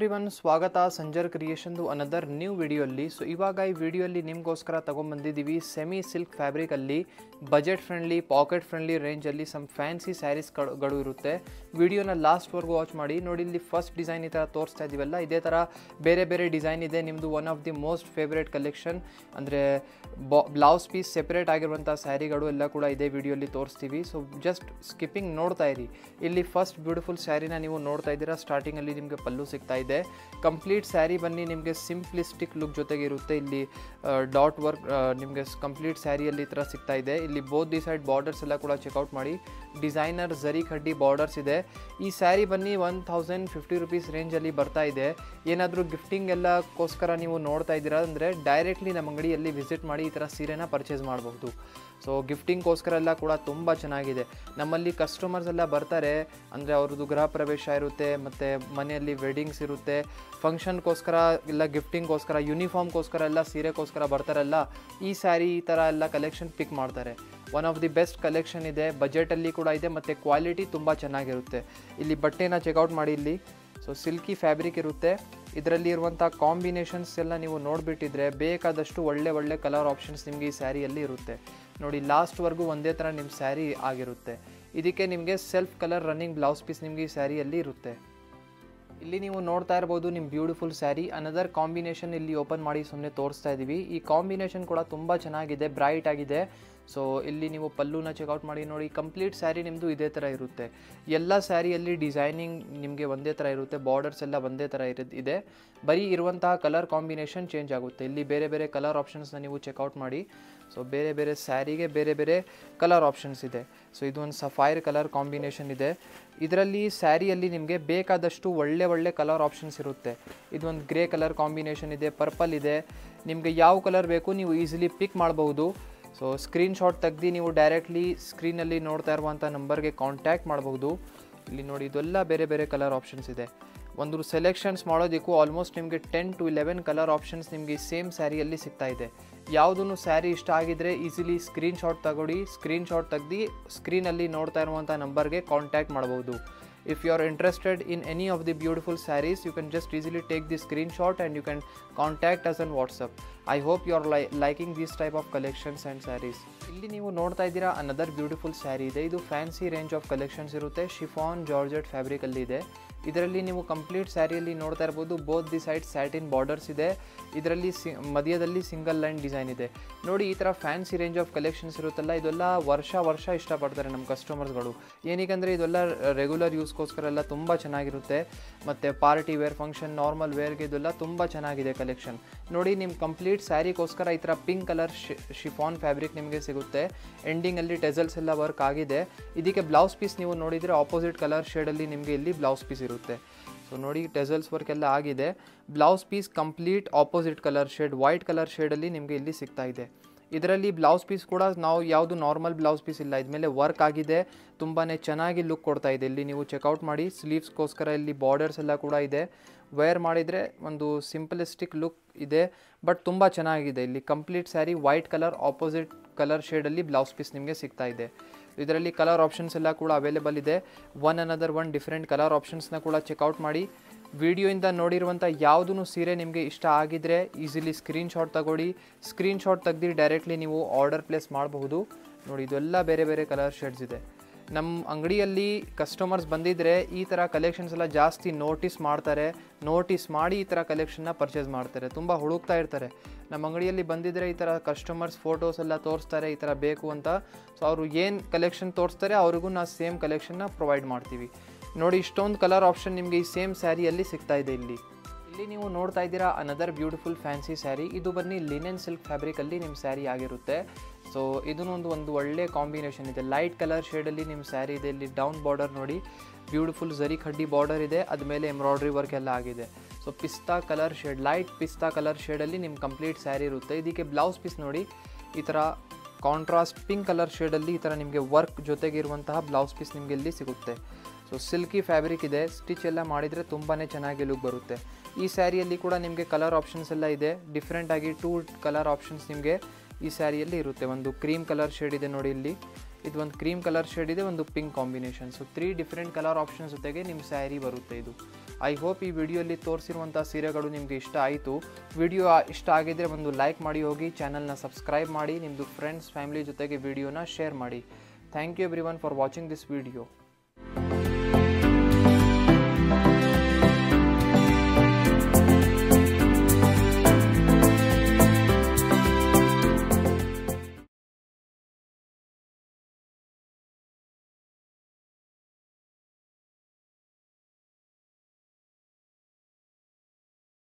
Everyone, ಸ್ವಾಗತ ಸಂಜರ್ ಕ್ರಿಯೇಷನ್ದು another new ವಿಡಿಯೋಲ್ಲಿ. ಸೊ ಇವಾಗ ಈ ವಿಡಿಯೋಲ್ಲಿ ನಿಮಗೋಸ್ಕರ ತೊಗೊಂಬಂದಿದ್ದೀವಿ ಸೆಮಿ ಸಿಲ್ಕ್ ಫ್ಯಾಬ್ರಿಕಲ್ಲಿ ಬಜೆಟ್ ಫ್ರೆಂಡ್ಲಿ, ಪಾಕೆಟ್ ಫ್ರೆಂಡ್ಲಿ ರೇಂಜಲ್ಲಿ ಸಮ್ ಫ್ಯಾನ್ಸಿ ಸ್ಯಾರೀಸ್ಗಳು ಇರುತ್ತೆ. ವಿಡಿಯೋನ ಲಾಸ್ಟ್ವರೆಗೂ ವಾಚ್ ಮಾಡಿ. ನೋಡಿ, ಇಲ್ಲಿ ಫಸ್ಟ್ ಡಿಸೈನ್ ಈ ಥರ ತೋರಿಸ್ತಾ ಇದ್ದೀವಲ್ಲ, ಇದೇ ಥರ ಬೇರೆ ಬೇರೆ ಡಿಸೈನ್ ಇದೆ. ನಿಮ್ಮದು one of the most favourite collection ಅಂದರೆ ಬ್ಲೌಸ್ ಪೀಸ್ ಸೆಪರೇಟ್ ಆಗಿರುವಂಥ ಸ್ಯಾರಿಗಳು ಎಲ್ಲ ಕೂಡ ಇದೇ ವಿಡಿಯೋಲ್ಲಿ ತೋರಿಸ್ತೀವಿ. ಸೊ ಜಸ್ಟ್ ಸ್ಕಿಪ್ಪಿಂಗ್ ನೋಡ್ತಾ ಇರಿ. ಇಲ್ಲಿ ಫಸ್ಟ್ ಬ್ಯೂಟಿಫುಲ್ ಸ್ಯಾರಿನ ನೀವು ನೋಡ್ತಾ ಇದ್ದೀರಾ. ಸ್ಟಾರ್ಟಿಂಗಲ್ಲಿ ನಿಮಗೆ ಪಲ್ಲು ಸಿಗ್ತಾ ಇದೆ. ಕಂಪ್ಲೀಟ್ ಸ್ಯಾರಿ ಬನ್ನಿ ನಿಮಗೆ ಸಿಂಪ್ಲಿಸ್ಟಿಕ್ ಲುಕ್ ಜೊತೆಗೆ ಇರುತ್ತೆ. ಇಲ್ಲಿ ಡಾಟ್ ವರ್ಕ್ ನಿಮಗೆ ಕಂಪ್ಲೀಟ್ ಸ್ಯಾರಿಯಲ್ಲಿ ಈ ಥರ ಸಿಗ್ತಾ ಇದೆ. ಇಲ್ಲಿ ಬೋತ್ ದಿ ಸೈಡ್ ಬಾರ್ಡರ್ಸ್ ಎಲ್ಲ ಕೂಡ ಚೆಕ್ಔಟ್ ಮಾಡಿ. ಡಿಸೈನರ್ ಝರಿ ಖಡ್ಡಿ ಬಾರ್ಡರ್ಸ್ ಇದೆ. ಈ ಸ್ಯಾರಿ ಬನ್ನಿ 1050 ರುಪೀಸ್ ರೇಂಜಲ್ಲಿ ಬರ್ತಾ ಇದೆ. ಏನಾದರೂ ಗಿಫ್ಟಿಂಗ್ ಎಲ್ಲಕ್ಕೋಸ್ಕರ ನೀವು ನೋಡ್ತಾ ಇದ್ದೀರಾ ಅಂದರೆ ಡೈರೆಕ್ಟ್ಲಿ ನಮ್ಮ ಅಂಗಡಿಯಲ್ಲಿ ವಿಸಿಟ್ ಮಾಡಿ ಈ ಥರ ಸೀರೆನ ಪರ್ಚೇಸ್ ಮಾಡಬಹುದು. ಸೊ ಗಿಫ್ಟಿಂಗ್ಗೋಸ್ಕರ ಎಲ್ಲ ಕೂಡ ತುಂಬ ಚೆನ್ನಾಗಿದೆ. ನಮ್ಮಲ್ಲಿ ಕಸ್ಟಮರ್ಸ್ ಎಲ್ಲ ಬರ್ತಾರೆ ಅಂದರೆ ಅವ್ರದ್ದು ಗೃಹ ಪ್ರವೇಶ ಇರುತ್ತೆ, ಮತ್ತು ಮನೆಯಲ್ಲಿ ವೆಡ್ಡಿಂಗ್ಸ್ ಇರುತ್ತೆ, ಫಂಕ್ಷನ್ಗೋಸ್ಕರ ಇಲ್ಲ ಗಿಫ್ಟಿಂಗ್ಗೋಸ್ಕರ, ಯೂನಿಫಾರ್ಮ್ಗೋಸ್ಕರ ಎಲ್ಲ ಸೀರೆಗೋಸ್ಕರ ಬರ್ತಾರಲ್ಲ, ಈ ಸ್ಯಾರಿ ಈ ಥರ ಎಲ್ಲ ಕಲೆಕ್ಷನ್ ಪಿಕ್ ಮಾಡ್ತಾರೆ. One of the best collection ಇದೆ. ಬಜೆಟಲ್ಲಿ ಕೂಡ ಇದೆ ಮತ್ತು ಕ್ವಾಲಿಟಿ ತುಂಬ ಚೆನ್ನಾಗಿರುತ್ತೆ. ಇಲ್ಲಿ ಬಟ್ಟೆನ ಚೆಕ್ಔಟ್ ಮಾಡಿ. ಇಲ್ಲಿ ಸೊ ಸಿಲ್ಕಿ ಫ್ಯಾಬ್ರಿಕ್ ಇರುತ್ತೆ. ಇದರಲ್ಲಿ ಇರುವಂಥ ಕಾಂಬಿನೇಷನ್ಸ್ ಎಲ್ಲ ನೀವು ನೋಡಿಬಿಟ್ಟಿದ್ರೆ ಬೇಕಾದಷ್ಟು ಒಳ್ಳೆ ಕಲರ್ ಆಪ್ಷನ್ಸ್ ನಿಮಗೆ ಈ ಸ್ಯಾರಿಯಲ್ಲಿ ಇರುತ್ತೆ. ನೋಡಿ, ಲಾಸ್ಟ್ವರೆಗೂ ಒಂದೇ ಥರ ನಿಮ್ಮ ಸ್ಯಾರಿ ಆಗಿರುತ್ತೆ. ಇದಕ್ಕೆ ನಿಮಗೆ self colour running blouse piece ನಿಮಗೆ ಈ ಸ್ಯಾರಿಯಲ್ಲಿ ಇರುತ್ತೆ. ಇಲ್ಲಿ ನೀವು ನೋಡ್ತಾ ಇರ್ಬೋದು ನಿಮ್ಮ ಬ್ಯೂಟಿಫುಲ್ ಸ್ಯಾರಿ. ಅನದರ್ ಕಾಂಬಿನೇಷನ್ ಇಲ್ಲಿ ಓಪನ್ ಮಾಡಿ ಸುಮ್ಮನೆ ತೋರಿಸ್ತಾ ಇದ್ದೀವಿ. ಈ ಕಾಂಬಿನೇಷನ್ ಕೂಡ ತುಂಬ ಚೆನ್ನಾಗಿದೆ, ಬ್ರೈಟ್ ಆಗಿದೆ. ಸೊ ಇಲ್ಲಿ ನೀವು ಪಲ್ಲುನ ಚೆಕ್ಔಟ್ ಮಾಡಿ. ನೋಡಿ, ಕಂಪ್ಲೀಟ್ ಸ್ಯಾರಿ ನಿಮ್ಮದು ಇದೇ ಥರ ಇರುತ್ತೆ. ಎಲ್ಲ ಸ್ಯಾರಿಯಲ್ಲಿ ಡಿಸೈನಿಂಗ್ ನಿಮಗೆ ಒಂದೇ ಥರ ಇರುತ್ತೆ. ಬಾರ್ಡರ್ಸ್ ಎಲ್ಲ ಒಂದೇ ಥರ ಇದೆ. ಬರೀ ಇರುವಂತಹ ಕಲರ್ ಕಾಂಬಿನೇಷನ್ ಚೇಂಜ್ ಆಗುತ್ತೆ. ಇಲ್ಲಿ ಬೇರೆ ಬೇರೆ ಕಲರ್ ಆಪ್ಷನ್ಸ್ನ ನೀವು ಚೆಕ್ಔಟ್ ಮಾಡಿ. ಸೊ ಬೇರೆ ಬೇರೆ ಸ್ಯಾರಿಗೆ ಬೇರೆ ಬೇರೆ ಕಲರ್ ಆಪ್ಷನ್ಸ್ ಇದೆ. ಸೊ ಇದು ಒಂದು ಸಫೈರ್ ಕಲರ್ ಕಾಂಬಿನೇಷನ್ ಇದೆ. ಇದರಲ್ಲಿ ಸ್ಯಾರಿಯಲ್ಲಿ ನಿಮಗೆ ಬೇಕಾದಷ್ಟು ಒಳ್ಳೆ ಕಲರ್ ಆಪ್ಷನ್ಸ್ ಇರುತ್ತೆ. ಇದು ಒಂದು ಗ್ರೇ ಕಲರ್ ಕಾಂಬಿನೇಷನ್ ಇದೆ, ಪರ್ಪಲ್ ಇದೆ. ನಿಮಗೆ ಯಾವ ಕಲರ್ ಬೇಕು ನೀವು ಈಸಿಲಿ ಪಿಕ್ ಮಾಡಬಹುದು. ಸೊ ಸ್ಕ್ರೀನ್ಶಾಟ್ ತೆಗ್ದು ನೀವು ಡೈರೆಕ್ಟ್ಲಿ ಸ್ಕ್ರೀನಲ್ಲಿ ನೋಡ್ತಾ ಇರುವಂಥ ನಂಬರ್ಗೆ ಕಾಂಟ್ಯಾಕ್ಟ್ ಮಾಡಬಹುದು. ಇಲ್ಲಿ ನೋಡಿ, ಇದೆಲ್ಲ ಬೇರೆ ಬೇರೆ ಕಲರ್ ಆಪ್ಷನ್ಸ್ ಇದೆ. ಒಂದು ಸೆಲೆಕ್ಷನ್ಸ್ ಮಾಡೋದಕ್ಕೂ ಆಲ್ಮೋಸ್ಟ್ ನಿಮಗೆ 10 to 11 ಕಲರ್ ಆಪ್ಷನ್ಸ್ ನಿಮಗೆ ಸೇಮ್ ಸ್ಯಾರಿಯಲ್ಲಿ ಸಿಗ್ತಾ ಇದೆ. ಯಾವುದೂ ಸ್ಯಾರಿ ಇಷ್ಟ ಆಗಿದ್ದರೆ ಈಸಿಲಿ ಸ್ಕ್ರೀನ್ಶಾಟ್ ತಗೊಳ್ಳಿ. ಸ್ಕ್ರೀನ್ಶಾಟ್ ತೆಗ್ದು ಸ್ಕ್ರೀನಲ್ಲಿ ನೋಡ್ತಾ ಇರುವಂಥ ನಂಬರ್ಗೆ ಕಾಂಟ್ಯಾಕ್ಟ್ ಮಾಡ್ಬೋದು. If you are interested in any of the beautiful sarees, you can just easily take the screenshot and you can contact us on WhatsApp. I hope you are liking these type of collections and sarees. ಇಲ್ಲಿ ನೀವು ನೋಡ್ತಾ ಇದ್ದೀರಾ another beautiful sari ಇದೆ. ಇದು fancy range of collections ಇರುತ್ತೆ. Chiffon georgette ಫ್ಯಾಬ್ರಿಕಲ್ಲಿ ಇದೆ. ಇದರಲ್ಲಿ ನೀವು ಕಂಪ್ಲೀಟ್ ಸ್ಯಾರಿಯಲ್ಲಿ ನೋಡ್ತಾ ಇರ್ಬೋದು. Both the side satin borders ಇದೆ. ಇದರಲ್ಲಿ ಮಧ್ಯದಲ್ಲಿ ಸಿಂಗಲ್ ಲೈನ್ ಡಿಸೈನ್ ಇದೆ. ನೋಡಿ, ಈ ಥರ ಫ್ಯಾನ್ಸಿ ರೇಂಜ್ ಆಫ್ ಕಲೆಕ್ಷನ್ಸ್ ಇರುತ್ತಲ್ಲ, ಇದೆಲ್ಲ ವರ್ಷ ಇಷ್ಟಪಡ್ತಾರೆ ನಮ್ಮ ಕಸ್ಟಮರ್ಸ್ಗಳು. ಏನಕ್ಕೆ ಇದೆಲ್ಲ ರೆಗ್ಯುಲರ್ ಯೂಸ್ಗೋಸ್ಕರ ಎಲ್ಲ ತುಂಬ ಚೆನ್ನಾಗಿರುತ್ತೆ. ಮತ್ತು ಪಾರ್ಟಿ ವೇರ್, ಫಂಕ್ಷನ್, ನಾರ್ಮಲ್ ವೇರ್ಗೆ ಇದೆಲ್ಲ ತುಂಬ ಚೆನ್ನಾಗಿದೆ ಕಲೆಕ್ಷನ್. ನೋಡಿ, ನಿಮ್ಮ ಕಂಪ್ಲೀಟ್ ಸ್ಯಾರಿಗೋಸ್ಕರ ಈ ಥರ ಪಿಂಕ್ ಕಲರ್ ಶಿಫಾನ್ ಫ್ಯಾಬ್ರಿಕ್ ನಿಮಗೆ ಸಿಗುತ್ತೆ. ಎಂಡಿಂಗಲ್ಲಿ ಟೆಸಲ್ಸ್ ಎಲ್ಲ ವರ್ಕ್ ಆಗಿದೆ. ಇದಕ್ಕೆ ಬ್ಲೌಸ್ ಪೀಸ್ ನೀವು ನೋಡಿದರೆ ಆಪೋಸಿಟ್ ಕಲರ್ ಶೇಡಲ್ಲಿ ನಿಮಗೆ ಇಲ್ಲಿ ಬ್ಲೌಸ್ ಪೀಸ್ ಇರುತ್ತೆ. ಸೊ ನೋಡಿ, ಟೆಸಲ್ಸ್ ವರ್ಕ್ ಎಲ್ಲ ಆಗಿದೆ. Blouse piece complete opposite colour shade, white colour ಶೇಡಲ್ಲಿ ನಿಮಗೆ ಇಲ್ಲಿ ಸಿಗ್ತಾ ಇದೆ. ಇದರಲ್ಲಿ ಬ್ಲೌಸ್ ಪೀಸ್ ಕೂಡ ನಾವು ಯಾವುದು ನಾರ್ಮಲ್ ಬ್ಲೌಸ್ ಪೀಸ್ ಇಲ್ಲ, ಇದ್ಮೇಲೆ ವರ್ಕ್ ಆಗಿದೆ. ತುಂಬಾ ಚೆನ್ನಾಗಿ ಲುಕ್ ಕೊಡ್ತಾ ಇದೆ. ಇಲ್ಲಿ ನೀವು ಚೆಕ್ಔಟ್ ಮಾಡಿ. ಸ್ಲೀವ್ಸ್ಗೋಸ್ಕರ ಇಲ್ಲಿ ಬಾರ್ಡರ್ಸ್ ಎಲ್ಲ ಕೂಡ ಇದೆ. ವೇರ್ ಮಾಡಿದರೆ ಒಂದು ಸಿಂಪಲಿಸ್ಟಿಕ್ ಲುಕ್ ಇದೆ, ಬಟ್ ತುಂಬ ಚೆನ್ನಾಗಿದೆ. ಇಲ್ಲಿ complete sari white colour opposite colour ಶೇಡಲ್ಲಿ ಬ್ಲೌಸ್ ಪೀಸ್ ನಿಮಗೆ ಸಿಗ್ತಾ ಇದೆ. ಇದರಲ್ಲಿ ಕಲರ್ ಆಪ್ಷನ್ಸ್ ಎಲ್ಲ ಕೂಡ ಅವೈಲೇಬಲ್ ಇದೆ. ಒನ್ ಡಿಫ್ರೆಂಟ್ ಕಲರ್ ಆಪ್ಷನ್ಸ್ನ ಕೂಡ ಚೆಕ್ಔಟ್ ಮಾಡಿ. ವಿಡಿಯೋಯಿಂದ ನೋಡಿರುವಂಥ ಯಾವುದೂ ಸೀರೆ ನಿಮಗೆ ಇಷ್ಟ ಆಗಿದ್ದರೆ ಈಸಿಲಿ ಸ್ಕ್ರೀನ್ಶಾಟ್ ತಗೊಳ್ಳಿ. ಸ್ಕ್ರೀನ್ಶಾಟ್ ತೆಗ್ದು ಡೈರೆಕ್ಟ್ಲಿ ನೀವು ಆರ್ಡರ್ ಪ್ಲೇಸ್ ಮಾಡಬಹುದು. ನೋಡಿ, ಇದೆಲ್ಲ ಬೇರೆ ಬೇರೆ ಕಲರ್ ಶೇಡ್ಸ್ ಇದೆ. ನಮ್ಮ ಅಂಗಡಿಯಲ್ಲಿ ಕಸ್ಟಮರ್ಸ್ ಬಂದಿದ್ದರೆ ಈ ಥರ ಕಲೆಕ್ಷನ್ಸ್ ಎಲ್ಲ ಜಾಸ್ತಿ ನೋಟಿಸ್ ಮಾಡ್ತಾರೆ. ನೋಟಿಸ್ ಮಾಡಿ ಈ ಥರ ಕಲೆಕ್ಷನ್ನ ಪರ್ಚೇಸ್ ಮಾಡ್ತಾರೆ. ತುಂಬ ಹುಡುಕ್ತಾ ಇರ್ತಾರೆ. ನಮ್ಮ ಅಂಗಡಿಯಲ್ಲಿ ಬಂದಿದ್ದರೆ ಈ ಥರ ಕಸ್ಟಮರ್ಸ್ ಫೋಟೋಸ್ ಎಲ್ಲ ತೋರಿಸ್ತಾರೆ, ಈ ಥರ ಬೇಕು ಅಂತ. ಸೊ ಅವರು ಏನು ಕಲೆಕ್ಷನ್ ತೋರಿಸ್ತಾರೆ ಅವ್ರಿಗೂ ನಾವು ಸೇಮ್ ಕಲೆಕ್ಷನ್ನ ಪ್ರೊವೈಡ್ ಮಾಡ್ತೀವಿ. ನೋಡಿ, ಇಷ್ಟೊಂದು ಕಲರ್ ಆಪ್ಷನ್ ನಿಮಗೆ ಈ ಸೇಮ್ ಸ್ಯಾರಿಯಲ್ಲಿ ಸಿಗ್ತಾ ಇದೆ. ಇಲ್ಲಿ ನೀವು ನೋಡ್ತಾ ಇದ್ದೀರಾ ಅನದರ್ ಬ್ಯೂಟಿಫುಲ್ ಫ್ಯಾನ್ಸಿ ಸ್ಯಾರಿ. ಇದು ಬನ್ನಿ ಲಿನೆನ್ ಸಿಲ್ಕ್ ಫ್ಯಾಬ್ರಿಕಲ್ಲಿ ನಿಮ್ಮ ಸ್ಯಾರಿ ಆಗಿರುತ್ತೆ. ಸೊ ಇದೂ ಒಂದು ಒಳ್ಳೆ ಕಾಂಬಿನೇಷನ್ ಇದೆ. ಲೈಟ್ ಕಲರ್ ಶೇಡಲ್ಲಿ ನಿಮ್ಮ ಸ್ಯಾರಿ ಇದೆ. ಇಲ್ಲಿ ಡೌನ್ ಬಾರ್ಡರ್ ನೋಡಿ, ಬ್ಯೂಟಿಫುಲ್ ಝರಿ ಖಡ್ಡಿ ಬಾರ್ಡರ್ ಇದೆ. ಅದ್ಮೇಲೆ ಎಂಬ್ರಾಯ್ಡ್ರಿ ವರ್ಕ್ ಎಲ್ಲ ಆಗಿದೆ. ಸೊ ಪಿಸ್ತಾ ಕಲರ್ ಶೇಡ್, ಲೈಟ್ ಪಿಸ್ತಾ ಕಲರ್ ಶೇಡಲ್ಲಿ ನಿಮ್ಮ ಕಂಪ್ಲೀಟ್ ಸ್ಯಾರಿ ಇರುತ್ತೆ. ಇದಕ್ಕೆ ಬ್ಲೌಸ್ ಪೀಸ್ ನೋಡಿ, ಈ ಥರ ಕಾಂಟ್ರಾಸ್ಟ್ ಪಿಂಕ್ ಕಲರ್ ಶೇಡಲ್ಲಿ ಈ ಥರ ನಿಮಗೆ ವರ್ಕ್ ಜೊತೆಗೆ ಇರುವಂತಹ ಬ್ಲೌಸ್ ಪೀಸ್ ನಿಮಗೆ ಇಲ್ಲಿ ಸಿಗುತ್ತೆ. ಸೊ ಸಿಲ್ಕಿ ಫ್ಯಾಬ್ರಿಕ್ ಇದೆ. ಸ್ಟಿಚ್ ಎಲ್ಲ ಮಾಡಿದರೆ ತುಂಬಾ ಚೆನ್ನಾಗಿ ಲುಕ್ ಬರುತ್ತೆ. ಈ ಸ್ಯಾರಿಯಲ್ಲಿ ಕೂಡ ನಿಮಗೆ ಕಲರ್ ಆಪ್ಷನ್ಸ್ ಎಲ್ಲ ಇದೆ. ಡಿಫ್ರೆಂಟಾಗಿ 2 ಕಲರ್ ಆಪ್ಷನ್ಸ್ ನಿಮಗೆ ಈ ಸ್ಯಾರಿಯಲ್ಲಿ ಇರುತ್ತೆ. ಒಂದು ಕ್ರೀಮ್ ಕಲರ್ ಶೇಡ್ ಇದೆ ನೋಡಿ ಇಲ್ಲಿ, ಇದು ಒಂದು ಕ್ರೀಮ್ ಕಲರ್ ಶೇಡ್ ಇದೆ, ಒಂದು pink combination. So 3 different colour options ಜೊತೆಗೆ ನಿಮ್ಮ ಸ್ಯಾರಿ ಬರುತ್ತೆ ಇದು. ಐ ಹೋಪ್ ಈ ವಿಡಿಯೋಲಿ ತೋರಿಸಿರುವಂಥ ಸೀರೆಗಳು ನಿಮಗೆ ಇಷ್ಟ ಆಯಿತು. ವಿಡಿಯೋ ಇಷ್ಟ ಆಗಿದ್ದರೆ ಒಂದು ಲೈಕ್ ಮಾಡಿ ಹೋಗಿ, ಚಾನಲ್ನ ಸಬ್ಸ್ಕ್ರೈಬ್ ಮಾಡಿ, ನಿಮ್ಮದು ಫ್ರೆಂಡ್ಸ್ ಫ್ಯಾಮಿಲಿ ಜೊತೆಗೆ ವಿಡಿಯೋನ ಶೇರ್ ಮಾಡಿ. Thank you everyone for watching this video.